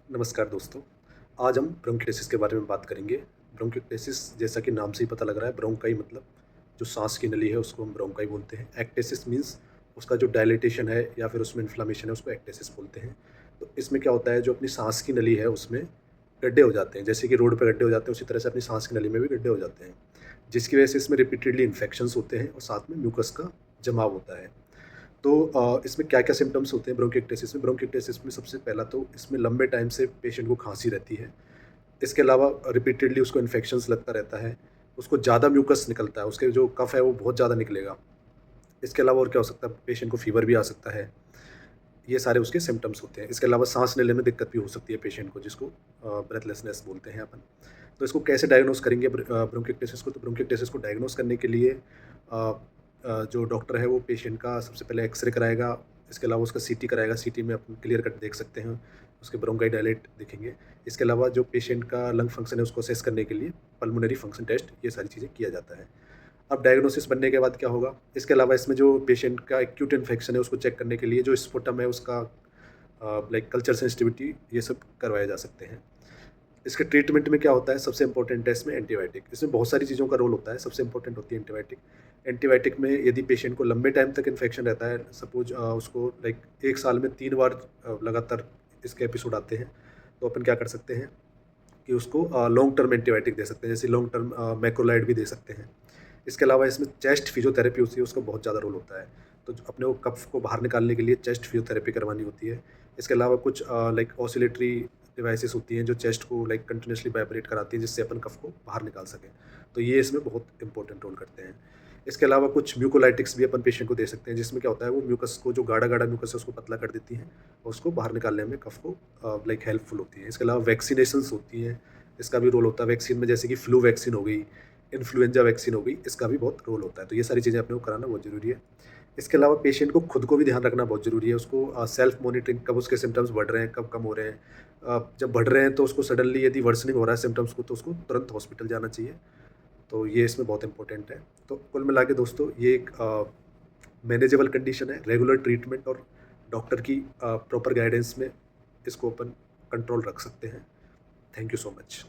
नमस्कार दोस्तों। आज हम ब्रोंकियोलिसिस के बारे में बात करेंगे। ब्रोंकियोलिसिस जैसा कि नाम से ही पता लग रहा है, ब्रोंकाई मतलब जो सांस की नली है उसको हम ब्रोंकाई बोलते हैं। एक्टेसिस मीन्स उसका जो डायलेटेशन है या फिर उसमें इन्फ्लेमेशन है उसको एक्टेसिस बोलते हैं। तो इसमें क्या होता है, जो अपनी सांस की नली है उसमें गड्ढे हो जाते हैं। जैसे कि रोड पे गड्ढे हो जाते हैं, उसी तरह से अपनी सांस की नली में भी गड्ढे हो जाते हैं, जिसकी वजह से इसमें रिपीटेडली इन्फेक्शंस होते हैं और साथ में म्यूकस का जमाव होता है। तो इसमें क्या-क्या सिम्पटम्स होते हैं ब्रोंकिएक्टेसिस में? ब्रोंकिएक्टेसिस में सबसे पहला तो इसमें लंबे टाइम से पेशेंट को खाँसी रहती है। इसके अलावा रिपीटेडली उसको इन्फेक्शंस लगता रहता है। उसको ज़्यादा म्यूकस निकलता है, उसके जो कफ है वो बहुत ज़्यादा निकलेगा। इसके अलावा और क्या हो सकता है, पेशेंट को फ़ीवर भी आ सकता है। ये सारे उसके सिम्पटम्स होते हैं। इसके अलावा साँस लेने में दिक्कत भी हो सकती है पेशेंट को, जिसको ब्रेथलेसनेस बोलते हैं अपन। तो इसको कैसे डायग्नोज़ करेंगे ब्रोंकिएक्टेसिस को? तो ब्रोंकिएक्टेसिस को डायग्नोज़ करने के लिए जो डॉक्टर है वो पेशेंट का सबसे पहले एक्स-रे कराएगा। इसके अलावा उसका सीटी कराएगा। सीटी में अपन क्लियर कट देख सकते हैं, उसके ब्रोंकाई डायलेट दिखेंगे। इसके अलावा जो पेशेंट का लंग फंक्शन है उसको असेस करने के लिए पल्मोनरी फंक्शन टेस्ट, ये सारी चीज़ें किया जाता है। अब डायग्नोसिस बनने के बाद क्या होगा? इसके अलावा इसमें जो पेशेंट का एक्यूट इन्फेक्शन है उसको चेक करने के लिए जो स्पुटम है उसका लाइक कल्चर सेंसिटिविटी, ये सब करवाए जा सकते हैं। इसके ट्रीटमेंट में क्या होता है, सबसे इम्पोर्टेंट है इसमें एंटीबायोटिक। इसमें बहुत सारी चीज़ों का रोल होता है, सबसे इम्पोर्टेंट होती है एंटीबायोटिक। एंटीबायोटिक में यदि पेशेंट को लंबे टाइम तक इन्फेक्शन रहता है, सपोज़ उसको लाइक 1 साल में 3 बार लगातार इसके एपिसोड आते हैं, तो अपन क्या कर सकते हैं कि उसको लॉन्ग टर्म एंटीबायोटिक दे सकते हैं, जैसे लॉन्ग टर्म मैक्रोलाइड भी दे सकते हैं। इसके अलावा इसमें चेस्ट फिजियोथेरेपी होती है, उसका बहुत ज़्यादा रोल होता है। तो जो अपने को कफ को बाहर निकालने के लिए चेस्ट फिजियोथेरेपी करवानी होती है। इसके अलावा कुछ लाइक ऑसिलेटरी डिवाइसेस होती हैं जो चेस्ट को लाइक कंटिन्यूअसली वाइब्रेट कराती हैं, जिससे अपन कफ को बाहर निकाल सकें। तो ये इसमें बहुत इंपॉर्टेंट रोल करते हैं। इसके अलावा कुछ म्यूकोलाइटिक्स भी अपन पेशेंट को दे सकते हैं, जिसमें क्या होता है वो म्यूकस को, जो गाढ़ा-गाढ़ा म्यूकस है उसको पतला कर देती हैं और उसको बाहर निकालने में कफ को लाइक हेल्पफुल होती है। इसके अलावा वैक्सीनेशंस होती हैं, इसका भी रोल होता है। वैक्सीन में जैसे कि फ्लू वैक्सीन हो गई, इन्फ्लुएंजा वैक्सीन हो गई, इसका भी बहुत रोल होता है। तो ये सारी चीज़ें अपने को कराना बहुत ज़रूरी है। इसके अलावा पेशेंट को खुद को भी ध्यान रखना बहुत ज़रूरी है। उसको सेल्फ मॉनिटरिंग, कब उसके सिम्पटम्स बढ़ रहे हैं, कब कम हो रहे हैं। जब बढ़ रहे हैं तो उसको सडनली यदि वर्सनिंग हो रहा है सिम्पटम्स को, तो उसको तुरंत हॉस्पिटल जाना चाहिए। तो ये इसमें बहुत इम्पोर्टेंट है। तो कुल मिला के दोस्तों ये एक मैनेजेबल कंडीशन है। रेगुलर ट्रीटमेंट और डॉक्टर की प्रॉपर गाइडेंस में इसको अपन कंट्रोल रख सकते हैं। Thank you so much.